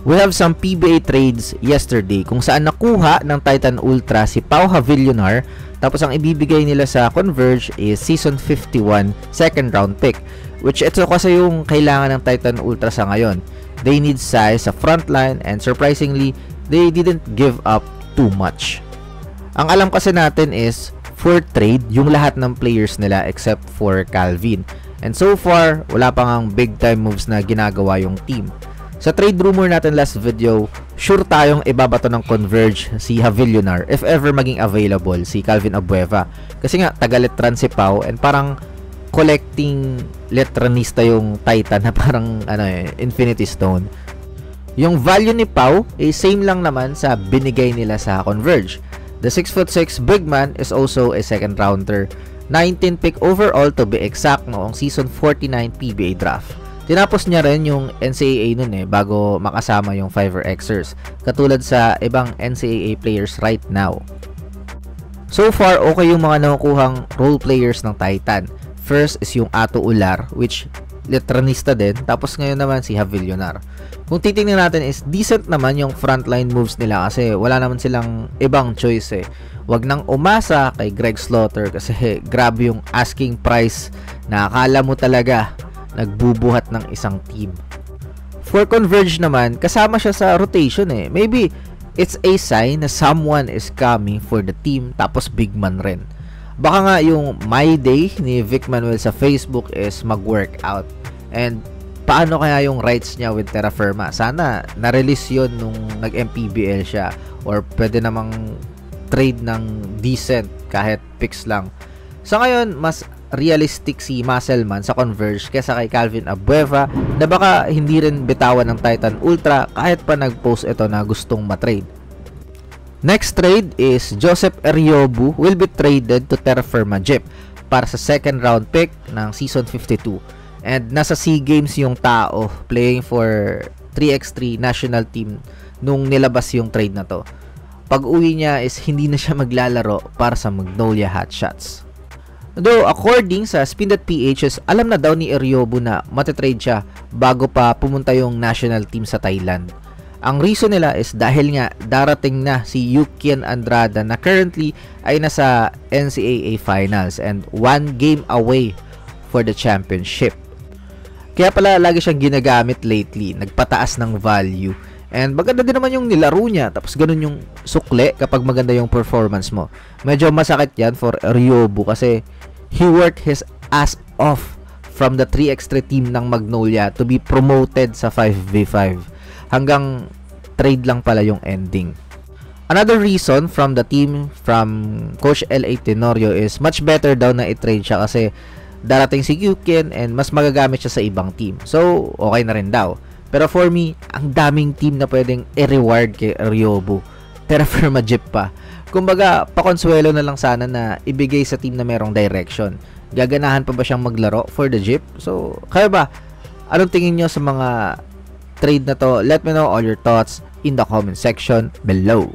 We have some PBA trades yesterday kung saan nakuha ng Titan Ultra si Pau Havillonar, tapos ang ibibigay nila sa Converge is Season 51 second round pick, which ito kasi yung kailangan ng Titan Ultra sa ngayon. They need size sa frontline and surprisingly, they didn't give up too much. Ang alam kasi natin is for trade yung lahat ng players nila except for Calvin. And so far, wala pa ngang big time moves na ginagawa yung team. Sa trade rumor natin last video, sure tayong ibabato ng Converge si Havillonar if ever maging available si Calvin Abueva. Kasi nga, taga-letran si Pau and parang collecting letranista yung Titan na parang Infinity Stone. Yung value ni Pau same lang naman sa binigay nila sa Converge. The 6'6" big man is also a second rounder. 19 pick overall to be exact noong season 49 PBA draft. Tinapos niya rin yung NCAA nun bago makasama yung 5Xers, katulad sa ibang NCAA players right now. So far, okay yung mga nakukuhang role players ng Titan. First is yung Ato Ular, which letranista din, tapos ngayon naman si Havillonar. Kung titingnan natin is decent naman yung frontline moves nila kasi wala naman silang ibang choice Wag nang umasa kay Greg Slaughter kasi grabe yung asking price na akala mo talaga nagbubuhat ng isang team. For Converge naman, kasama siya sa rotation Maybe it's a sign na someone is coming for the team tapos big man rin. Baka nga yung My Day ni Vic Manuel sa Facebook is mag-work out. And paano kaya yung rights niya with Terra Firma? Sana na-release yun nung nag-MPBL siya or pwede namang trade ng decent kahit picks lang. Sa ngayon, mas realistic si Muscleman sa Converge kesa kay Calvin Abueva na baka hindi rin bitawan ng Titan Ultra kahit pa nag-post ito na gustong matrade. Next trade is Joseph Eriobu will be traded to Terra Firma Jeep para sa second round pick ng season 52. And nasa SEA Games yung tao playing for 3x3 national team nung nilabas yung trade na to. Pag uwi niya is hindi na siya maglalaro para sa Magnolia Hotshots. Though according sa Spin.ph, alam na daw ni Eriobu na matatrade siya bago pa pumunta yung national team sa Thailand. Ang reason nila is dahil nga darating na si Yukian Andrada na currently ay nasa NCAA Finals and 1 game away for the championship. Kaya pala lagi siyang ginagamit lately, nagpataas ng value. And maganda din naman yung nilaro niya, tapos ganun yung sukle kapag maganda yung performance mo. Medyo masakit yan for Eriobu kasi he worked his ass off from the 3x3 team ng Magnolia to be promoted sa 5v5. Hanggang trade lang pala yung ending. Another reason from the team, from Coach L.A. Tenorio is much better daw na i-trade siya kasi darating si Yukin and mas magagamit siya sa ibang team. So, okay na rin daw. Pero for me, ang daming team na pwedeng i-reward kay Eriobu. Terra Firma Jeep pa. Kumbaga, pakonsuelo na lang sana na ibigay sa team na merong direction. Gaganahan pa ba siyang maglaro for the Jeep? So, kaya ba? Anong tingin nyo sa mga trade na to? Let me know all your thoughts in the comment section below.